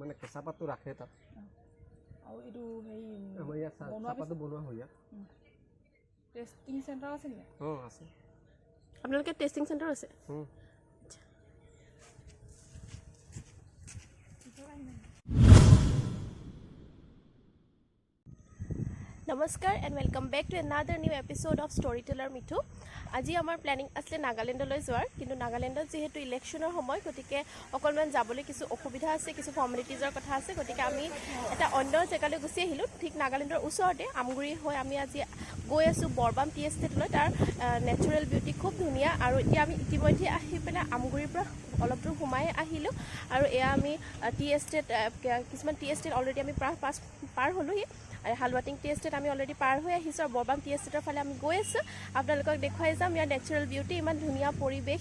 মানে কেঁচা পাতটো ৰাখে তাত আৰু এইটো হেৰি আমাৰ ইয়াত চাহপাতটো বনোৱা হয় ইয়াত টেষ্টিং চেণ্টাৰ আছে নেকি আছে আপোনালোকে টেষ্টিং চেণ্টাৰ আছে নমস্কাৰ and welcome back to another new episode of story teller Mithu আজি আমাৰ প্লেনিং আছিলে নাগালেণ্ডলৈ যোৱাৰ কিন্তু নাগালেণ্ডত যিহেতু ইলেকশ্যনৰ সময় গতিকে অকণমান যাবলৈ কিছু অসুবিধা আছে কিছু ফৰ্মেলিটিজৰ কথা আছে গতিকে আমি এটা অন্য জেগালৈ গুচি আহিলোঁ ঠিক নাগালেণ্ডৰ ওচৰতে আমগুৰি হৈ আমি আজি গৈ আছোঁ বৰবাম টি এষ্টেটলৈ তাৰ নেচাৰেল বিউটি খুব ধুনীয়া আৰু এতিয়া আমি ইতিমধ্যে আহি পেলাই আমগুৰিৰ পৰা অলপ দূৰ সোমাই আহিলোঁ আৰু এয়া আমি টি এষ্টেট কিছুমান টি এষ্টেট অলৰেডি আমি পাৰ হ'লোহি আৰু হালৱাটিং টি এষ্টেট আমি অলৰেডি পাৰ হৈ আহিছোঁ আৰু বৰবাম টি এষ্টেটৰ ফালে আমি গৈ আছোঁ আপোনালোকক দেখুৱাই যাম ইয়াৰ নেচাৰেল বিউটি ইমান ধুনীয়া পৰিৱেশ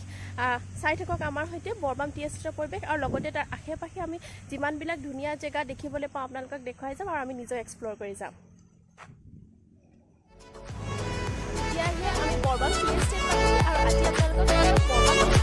চাই থাকক আমাৰ সৈতে বৰবাম টি এষ্টেটৰ পৰিৱেশ আৰু লগতে তাৰ আশে পাশে আমি যিমানবিলাক ধুনীয়া জেগা দেখিবলৈ পাওঁ আপোনালোকক দেখুৱাই যাম আৰু আমি নিজে এক্সপ্ল'ৰ কৰি যাম এতিয়া আমি বৰবাম টি এষ্টেট আৰু আজি আপোনালোকক বৰবাম টি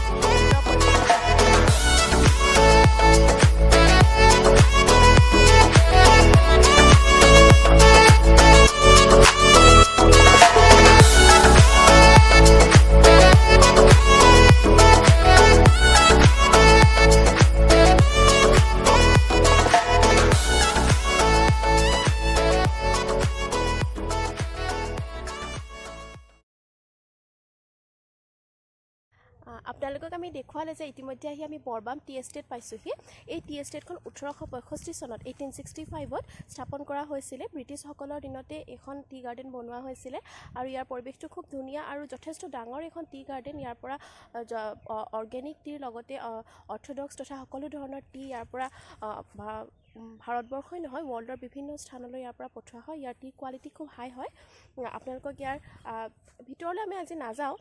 আপোনালোকক আমি দেখুৱালে যে ইতিমধ্যে আহি আমি বৰবাম টি এষ্টেট পাইছোঁহি এই টি এষ্টেটখন 1865 চনত 1865ত স্থাপন কৰা হৈছিলে ব্ৰিটিছসকলৰ দিনতে এখন টি গাৰ্ডেন বনোৱা হৈছিলে আৰু ইয়াৰ পৰিৱেশটো খুব ধুনীয়া আৰু যথেষ্ট ডাঙৰ এখন টি গাৰ্ডেন ইয়াৰ পৰা অৰ্গেনিক টিৰ লগতে অৰ্থডক্স তথা সকলো ধৰণৰ টি ইয়াৰ পৰা ভাৰতবৰ্ষই নহয় ৱৰ্ল্ডৰ বিভিন্ন স্থানলৈ ইয়াৰ পৰা পঠোৱা হয় ইয়াৰ টি কোৱালিটি খুব হাই হয় আপোনালোকক ইয়াৰ ভিতৰলৈ আমি আজি নাযাওঁ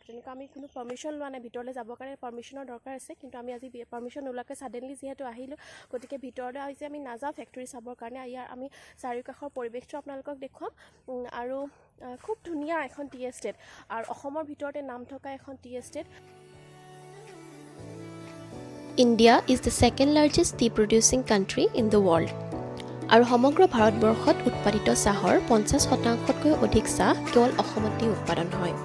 তেনেকুৱা আমি কোনো পাৰ্মিশ্যন লোৱা নাই ভিতৰলৈ যাবৰ কাৰণে পাৰ্মিশ্যনৰ দৰকাৰ আছে কিন্তু আমি আজি পাৰ্মিশ্যন নোলোৱাকৈ ছাডেনলি যিহেতু আহিলোঁ গতিকে ভিতৰলৈ আজি আমি নাযাওঁ ফেক্টৰী চাবৰ কাৰণে ইয়াৰ আমি চাৰিওকাষৰ পৰিৱেশটো আপোনালোকক দেখুৱাম আৰু খুব ধুনীয়া এখন টি এষ্টেট আৰু অসমৰ ভিতৰতে নাম থকা এখন T estate India is the second largest tea producing country in the world. আৰু সমগ্ৰ ভাৰতবৰ্ষত উৎপাদিত চাহৰ 50%তকৈ অধিক চাহ কেৱল অসমতেই উৎপাদন হয়।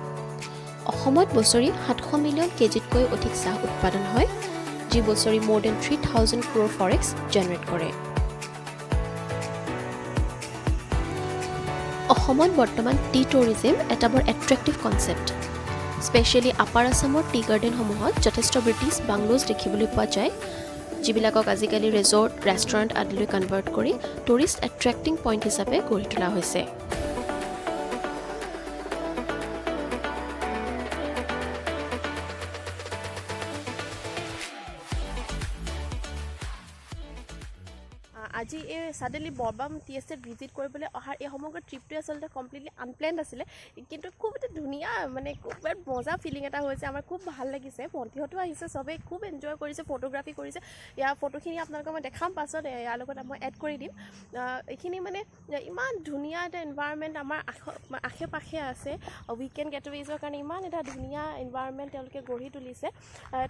অসমত বছৰি 700 মিলিয়ন কেজিতকৈ অধিক চাহ উৎপাদন হয়, যি বছৰি more than 3,000 crore forex generate কৰে। অসমত বৰ্তমান টি টুৰিজিম এটা বৰ এট্ৰেক্টিভ কনচেপ্ট। স্পেচিয়েলি আপাৰ আছামৰ টি গাৰ্ডেনসমূহত যথেষ্ট ব্ৰিটিছ বাংলোজ দেখিবলৈ পোৱা যায় যিবিলাকক আজিকালি ৰিজৰ্ট ৰেষ্টুৰেণ্ট আদিলৈ কনভাৰ্ট কৰি টুৰিষ্ট এট্ৰেক্টিং পইণ্ট হিচাপে গঢ়ি তোলা হৈছে আজি এই ছাডেনলি বৰবাম টি এষ্টেট ভিজিট কৰিবলৈ অহাৰ এই সমগ্ৰ ট্ৰিপটোৱে আচলতে কমপ্লিটলি আনপ্লেণ্ড আছিলে কিন্তু খুব এটা ধুনীয়া মানে খুব মজা ফিলিং এটা হৈছে আমাৰ খুব ভাল লাগিছে ভণ্টিহঁতো আহিছে চবেই খুব এনজয় কৰিছে ফটোগ্ৰাফী কৰিছে ইয়াৰ ফটোখিনি আপোনালোকক মই দেখাম পাছত ইয়াৰ লগত মই এড কৰি দিম এইখিনি মানে ইমান ধুনীয়া এটা এনভাইৰনমেণ্ট আমাৰ আশে পাশে আছে উইকেণ্ড গেটৱেজৰ কাৰণে ইমান এটা ধুনীয়া এনভাইৰনমেণ্ট তেওঁলোকে গঢ়ি তুলিছে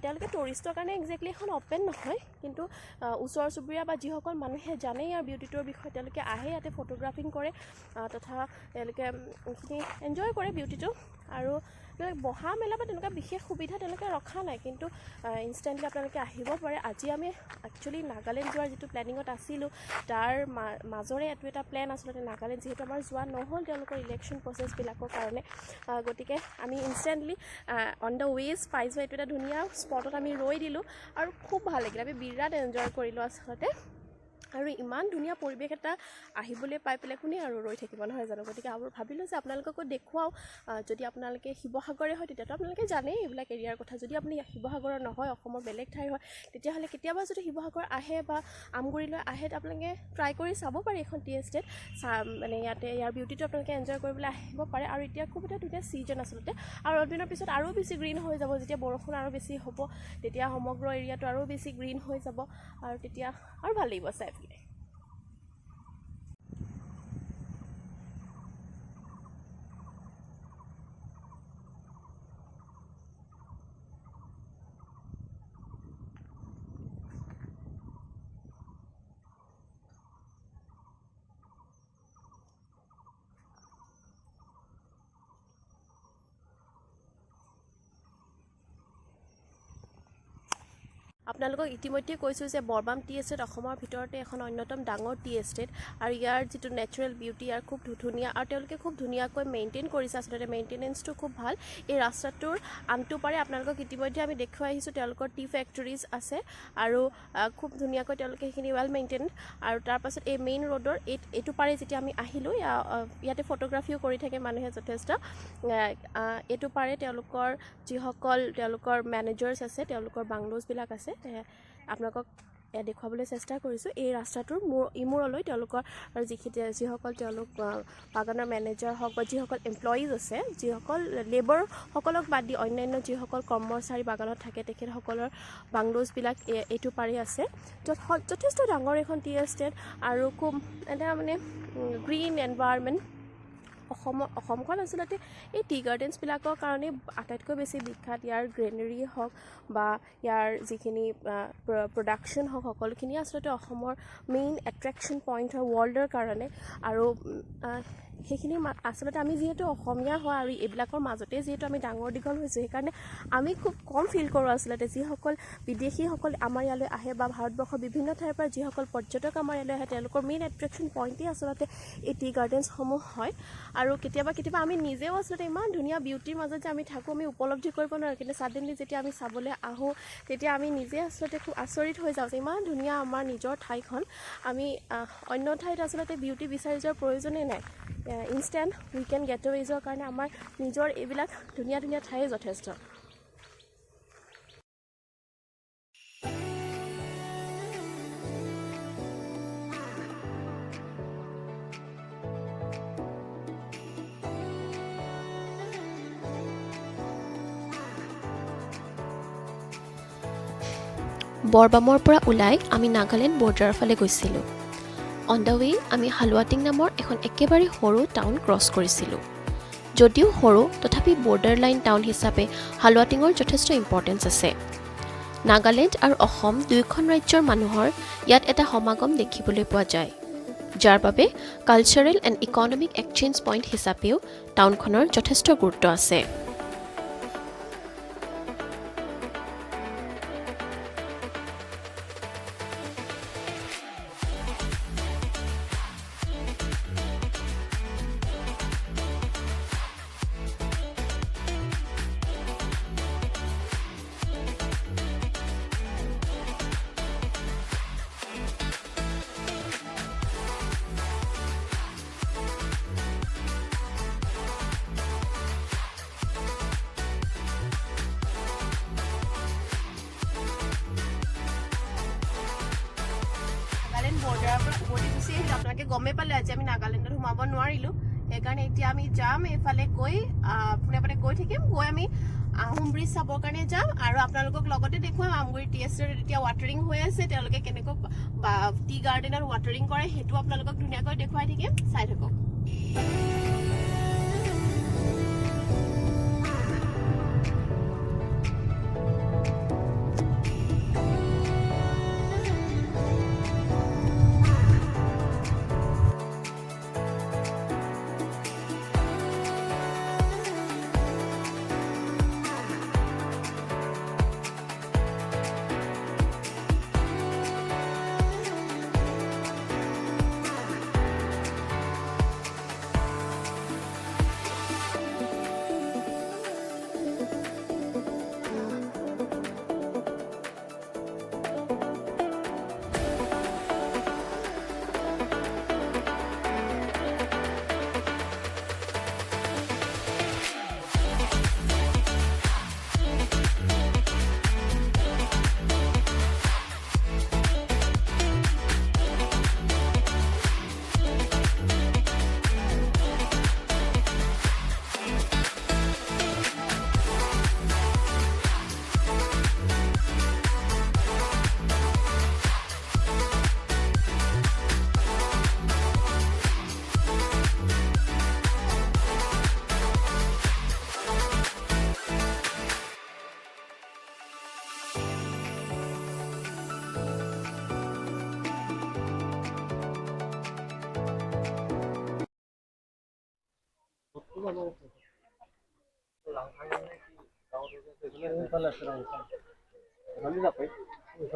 তেওঁলোকে টুৰিষ্টৰ কাৰণে একজেক্টলি এখন অ'পেন নহয় কিন্তু ওচৰ চুবুৰীয়া বা যিসকল মানুহে জানে ইয়াৰ বিউটিটোৰ বিষয়ে তেওঁলোকে আহে ইয়াতে ফটোগ্ৰাফিং কৰে তথা তেওঁলোকে এইখিনি এনজয় কৰে বিউটিটো আৰু বহা মেলা বা তেনেকুৱা বিশেষ সুবিধা তেওঁলোকে ৰখা নাই কিন্তু ইনষ্টেণ্টলি আপোনালোকে আহিব পাৰে আজি আমি একচুৱেলি নাগালেণ্ড যোৱাৰ যিটো প্লেনিঙত আছিলোঁ তাৰ মাজৰে এইটো এটা প্লেন আচলতে নাগালেণ্ড যিহেতু আমাৰ যোৱা নহ'ল তেওঁলোকৰ ইলেকশ্যন প্ৰচেছবিলাকৰ কাৰণে গতিকে আমি ইনষ্টেণ্টলি অন দ্য ৱেজ পাই যোৱা এইটো এটা ধুনীয়া স্পটত আমি ৰৈ দিলোঁ আৰু খুব ভাল লাগিলে আমি বিৰাট এনজয় কৰিলোঁ আচলতে আৰু ইমান ধুনীয়া পৰিৱেশ এটা আহিবলৈ পাই পেলাই কোনে আৰু ৰৈ থাকিব নহয় জানো গতিকে আৰু ভাবিলোঁ যে আপোনালোককো দেখুৱাওঁ যদি আপোনালোকে শিৱসাগৰে হয় তেতিয়াতো আপোনালোকে জানেই এইবিলাক এৰিয়াৰ কথা যদি আপুনি শিৱসাগৰৰ নহয় অসমৰ বেলেগ ঠাইৰ হয় তেতিয়াহ'লে কেতিয়াবা যদি শিৱসাগৰ আহে বা আমগুৰিলৈ আহে আপোনালোকে ট্ৰাই কৰি চাব পাৰে এখন টি এষ্টেট মানে ইয়াতে ইয়াৰ বিউটিটো আপোনালোকে এনজয় কৰিবলৈ আহিব পাৰে আৰু এতিয়া খুব এটা ধুনীয়া ছিজন আচলতে আৰু অলপ দিনৰ পিছত আৰু বেছি গ্ৰীণ হৈ যাব যেতিয়া বৰষুণ আৰু বেছি হ'ব তেতিয়া সমগ্ৰ এৰিয়াটো আৰু বেছি গ্ৰীণ হৈ যাব আৰু তেতিয়া আৰু ভাল লাগিব চাই পেলাই আপোনালোকক ইতিমধ্যে কৈছোঁ যে বৰবাম টি এষ্টেট অসমৰ ভিতৰতে এখন অন্যতম ডাঙৰ টি এষ্টেট আৰু ইয়াৰ যিটো নেচাৰেল বিউটি ইয়াৰ খুব ধুনীয়া আৰু তেওঁলোকে খুব ধুনীয়াকৈ মেইনটেইন কৰিছে আচলতে মেইনটেনেঞ্চটো খুব ভাল এই ৰাস্তাটোৰ আনটো পাৰে আপোনালোকক ইতিমধ্যে আমি দেখুৱাই আহিছোঁ তেওঁলোকৰ টি ফেক্টৰিজ আছে আৰু খুব ধুনীয়াকৈ তেওঁলোকে সেইখিনি ৱেল মেইনটেইন আৰু তাৰপাছত এই মেইন ৰোডৰ এইটো পাৰে যেতিয়া আমি আহিলোঁ ইয়াতে ফটোগ্ৰাফিও কৰি থাকে মানুহে যথেষ্ট এইটো পাৰে তেওঁলোকৰ যিসকল তেওঁলোকৰ মেনেজাৰ্ছ আছে তেওঁলোকৰ বাংলোজবিলাক আছে আপোনালোকক দেখুৱাবলৈ চেষ্টা কৰিছোঁ এই ৰাস্তাটোৰ ইমূৰলৈ তেওঁলোকৰ যিসকল তেওঁলোক বাগানৰ মেনেজাৰ হওক বা যিসকল এমপ্লয়িজ আছে যিসকল লেবাৰসকলক বাদ দি অন্যান্য যিসকল কৰ্মচাৰী বাগানত থাকে তেখেতসকলৰ বাংলোজবিলাক এইটো পাৰি আছে যথেষ্ট ডাঙৰ এখন টি এষ্টেট আৰু খুব এটা মানে গ্ৰীণ এনভাইৰনমেণ্ট অসমখন আচলতে এই টি গাৰ্ডেন্সবিলাকৰ কাৰণে আটাইতকৈ বেছি বিখ্যাত ইয়াৰ গ্ৰেনেৰী হওক বা ইয়াৰ যিখিনি প্ৰডাকশ্যন হওক সকলোখিনি আচলতে অসমৰ মেইন এট্ৰেকশ্যন পইণ্ট হয় ৱৰ্ল্ডৰ কাৰণে আৰু সেইখিনি আচলতে আমি যিহেতু অসমীয়া হয় আৰু এইবিলাকৰ মাজতে যিহেতু আমি ডাঙৰ দীঘল হৈছোঁ সেইকাৰণে আমি খুব কম ফিল কৰোঁ আচলতে যিসকল বিদেশীসকল আমাৰ ইয়ালৈ আহে বা ভাৰতবৰ্ষৰ বিভিন্ন ঠাইৰ পৰা যিসকল পৰ্যটক আমাৰ ইয়ালৈ আহে তেওঁলোকৰ মেইন এট্ৰেকশ্যন পইণ্টেই আচলতে এই টি গাৰ্ডেন্সসমূহ হয় আৰু কেতিয়াবা আমি নিজেও আচলতে ইমান ধুনীয়া বিউটিৰ মাজত যে আমি থাকোঁ আমি উপলব্ধি কৰিব নোৱাৰোঁ কিন্তু ছাডেনলি যেতিয়া আমি চাবলৈ আহোঁ তেতিয়া আমি নিজে আচলতে খুব আচৰিত হৈ যাওঁ যে ইমান ধুনীয়া আমাৰ নিজৰ ঠাইখন আমি অন্য ঠাইত আচলতে বিউটি বিচাৰি যোৱাৰ প্ৰয়োজনেই নাই ইনষ্টেণ্ট উই কেন গেট এৱেজৰ কাৰণে আমাৰ নিজৰ এইবিলাক ধুনীয়া ধুনীয়া ঠাই যথেষ্ট বৰবামৰ পৰা ওলাই আমি নাগালেণ্ড বৰ্ডাৰৰ ফালে গৈছিলোঁ অন দ্য ৱে আমি হালুৱাটিং নামৰ এখন একেবাৰে সৰু টাউন ক্ৰছ কৰিছিলোঁ যদিও সৰু তথাপি বৰ্ডাৰ লাইন টাউন হিচাপে হালুৱাটিঙৰ যথেষ্ট ইম্পৰ্টেঞ্চ আছে নাগালেণ্ড আৰু অসম দুয়োখন ৰাজ্যৰ মানুহৰ ইয়াত এটা সমাগম দেখিবলৈ পোৱা যায় যাৰ বাবে cultural and economic exchange point হিচাপেও টাউনখনৰ যথেষ্ট গুৰুত্ব আছে বৰ্ডাৰৰ পৰা উভতি গুচি আহিলোঁ আপোনালোকে গমেই পালে আজি আমি নাগালেণ্ডত সোমাব নোৱাৰিলোঁ সেইকাৰণে এতিয়া আমি যাম এইফালে গৈ পোনে পোনে গৈ থাকিম গৈ আমি আহোম ব্ৰিজ চাবৰ কাৰণে যাম আৰু আপোনালোকক লগতে দেখুৱাম আমগুৰি টি এষ্টেটত এতিয়া ৱাটাৰিং হৈ আছে তেওঁলোকে কেনেকৈ টি গাৰ্ডেনত ৱাটাৰিং কৰে সেইটো আপোনালোকক ধুনীয়াকৈ দেখুৱাই থাকিম চাই থাকক এতিয়া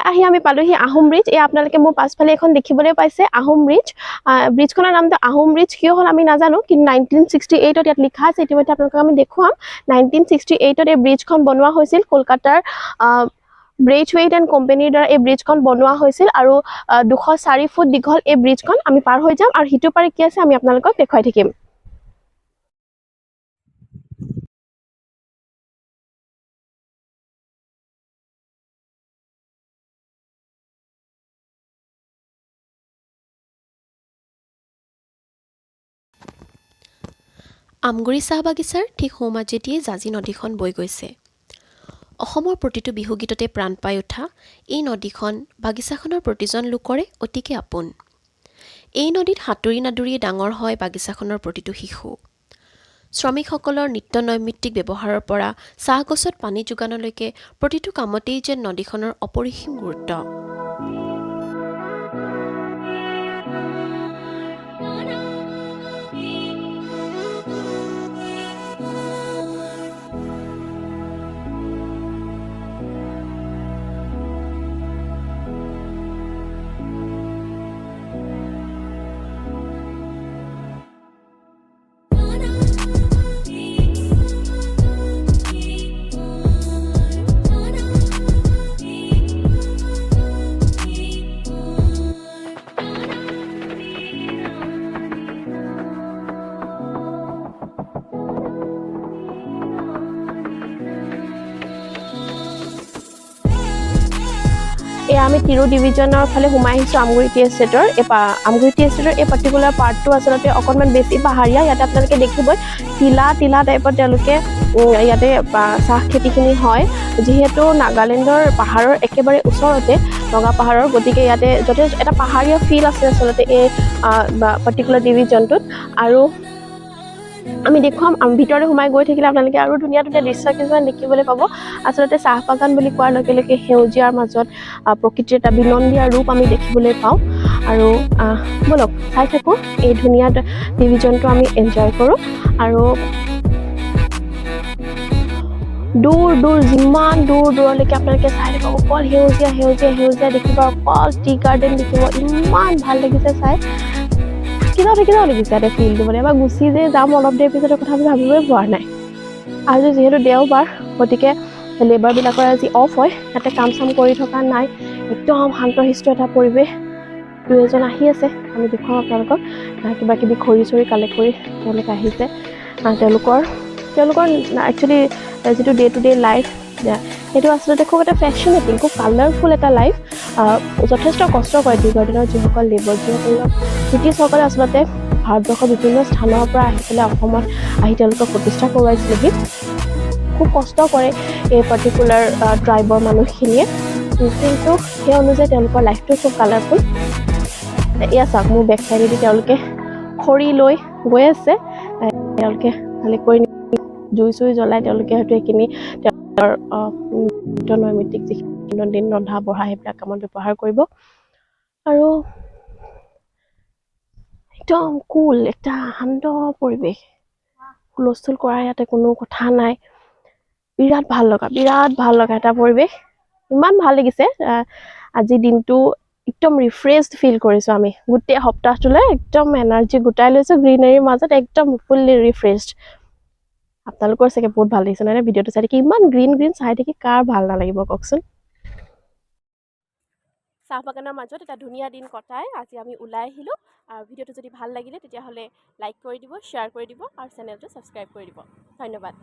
আহি আমি পালোহি আহোম ব্ৰিজ। এই আপোনালোকে মোৰ পাছফালে এখন দেখিবলৈ পাইছে আহোম ব্ৰিজ। ব্ৰিজখনৰ নামটো আহোম ব্ৰিজ কিয় হ'ল আমি নাজানো, কিন্তু 1968 ইয়াত লিখা আছে। ইতিমধ্যে আপোনালোকক আমি দেখুৱাম। 1968 এই ব্ৰিজখন বনোৱা হৈছিল। কলকাতাৰ ব্ৰেইথৱেইট এণ্ড কোম্পানীৰ দ্বাৰা এই ব্ৰিজখন বনোৱা হৈছিল আৰু 204 ফুট দীঘল এই ব্ৰিজখন। আমি পাৰ হৈ যাম আৰু সিটো পাৰে কি আছে আমি আপোনালোকক দেখুৱাই থাকিম। আমগুৰি চাহ বাগিচাৰ ঠিক সোঁমাজেদিয়ে জাঁজি নদীখন বৈ গৈছে। অসমৰ প্ৰতিটো বিহুগীততে প্ৰাণ পাই উঠা এই নদীখন বাগিচাখনৰ প্ৰতিজন লোকৰে অতিকে আপোন। এই নদীত সাঁতুৰি নাদুৰিয়ে ডাঙৰ হয় বাগিচাখনৰ প্ৰতিটো শিশু। শ্ৰমিকসকলৰ নিত্য নৈমিত্তিক ব্যৱহাৰৰ পৰা চাহগছত পানী যোগানলৈকে প্ৰতিটো কামতেই যেন নদীখনৰ অপৰিসীম গুৰুত্ব। এয়া আমি তিৰু ডিভিজনৰ ফালে সোমাই আহিছোঁ আমগুৰি টি এষ্টেটৰ। আমগুৰি টি এষ্টেটৰ এই পাৰ্টিকুলাৰ পাৰ্টটো আচলতে অকণমান বেছি পাহাৰীয়া। ইয়াতে আপোনালোকে দেখিবই টিলা টাইপত তেওঁলোকে ইয়াতে চাহ খেতিখিনি হয়। যিহেতু নাগালেণ্ডৰ পাহাৰৰ একেবাৰে ওচৰতে নগা পাহাৰৰ, গতিকে ইয়াতে যথেষ্ট এটা পাহাৰীয়া ফিল আছে আচলতে এই পাৰ্টিকুলাৰ ডিভিজনটোত। আৰু আমি দেখুৱাম ভিতৰলৈ সোমাই গৈ থাকিলে আপোনালোকে আৰু ধুনীয়া ধুনীয়া দৃশ্য কিছুমান দেখিবলৈ পাব। আচলতে চাহ বাগান বুলি কোৱাৰ লগে লগে সেউজীয়াৰ মাজত প্ৰকৃতিৰ এটা বিনন্দীয়া ৰূপ আমি দেখিবলৈ পাওঁ। আৰু বলক চাই থাকোঁ এই ধুনীয়া ডিভিজনটো আমি এনজয় কৰোঁ। আৰু যিমান দূৰলৈকে আপোনালোকে চাই থাকিব অকল সেউজীয়া দেখিব, অকল টি গাৰ্ডেন দেখিব। ইমান ভাল লাগিছে চাই, থাকি যাওঁ লাগিছে ইয়াতে ফিল্ডটো। মানে এবাৰ গুচি যে যাম অলপ দেৰি পিছতে কথা ভাবিবই পৰা নাই। আজি যিহেতু দেওবাৰ, গতিকে লেবাৰবিলাকৰ আজি অফ হয়, ইয়াতে কাম চাম কৰি থকা নাই। একদম শান্তশিষ্ট এটা পৰিৱেশ। 2-এজন আহি আছে, আমি দেখুৱাম আপোনালোকক। কিবা কিবি খৰি চৰি কালেক্ট কৰি তেওঁলোকে আহিছে। তেওঁলোকৰ একচুৱেলি যিটো ডে টু ডে লাইফ, সেইটো আচলতে খুব এটা ফেশ্বনেটিং, খুব কালাৰফুল এটা লাইফ। যথেষ্ট কষ্ট কৰে টি গাৰ্ডেনৰ যিসকল লেবাৰ, ব্ৰিটিছসকলে আচলতে ভাৰতবৰ্ষৰ বিভিন্ন স্থানৰ পৰা আহি পেলাই অসমত আহি তেওঁলোকক প্ৰতিষ্ঠা কৰোৱাইছিলেহি। খুব কষ্ট কৰে এই পাৰ্টিকুলাৰ ট্ৰাইবৰ মানুহখিনিয়ে, কিন্তু সেই অনুযায়ী তেওঁলোকৰ লাইফটো খুব কালাৰফুল। এয়া চাওক, মোৰ বেক চাইডেদি তেওঁলোকে খৰি লৈ গৈ আছে। তেওঁলোকে ভালে কৰি জুই চুই জ্বলাই তেওঁলোকে হয়তো সেইখিনি তেওঁলোকৰ নৈমিত্তিক যিখিনি দিন ৰন্ধা বঢ়া সেইবিলাক কামত ব্যৱহাৰ কৰিব। আৰু একদম কুল এটা শান্ত পৰিৱেশ, হুলস্থুল কৰাৰ ইয়াতে কোনো কথা নাই। বিৰাট ভাল লগা এটা পৰিৱেশ। ইমান ভাল লাগিছে আজি দিনটো, একদম ৰিফ্ৰেছড ফিল কৰিছোঁ আমি। গোটেই সপ্তাহটোলৈ একদম এনাৰ্জি গোটাই লৈছোঁ গ্ৰীনাৰীৰ মাজত, একদম ফুল্লি ৰিফ্ৰেছড। আপোনালোকৰ চাগে বহুত ভাল লাগিছে নহয় ভিডিঅ'টো চাই থাকি? ইমান গ্ৰীণ চাই থাকি কাৰ ভাল নালাগিব কওকচোন? চাহ বাগানৰ মাজত এটা ধুনীয়া দিন কটাই আজি আমি ওলাই আহিলোঁ। আৰু ভিডিঅ'টো যদি ভাল লাগিলে তেতিয়াহ'লে লাইক কৰি দিব, শ্বেয়াৰ কৰি দিব আৰু চেনেলটো ছাবস্ক্ৰাইব কৰি দিব। ধন্যবাদ।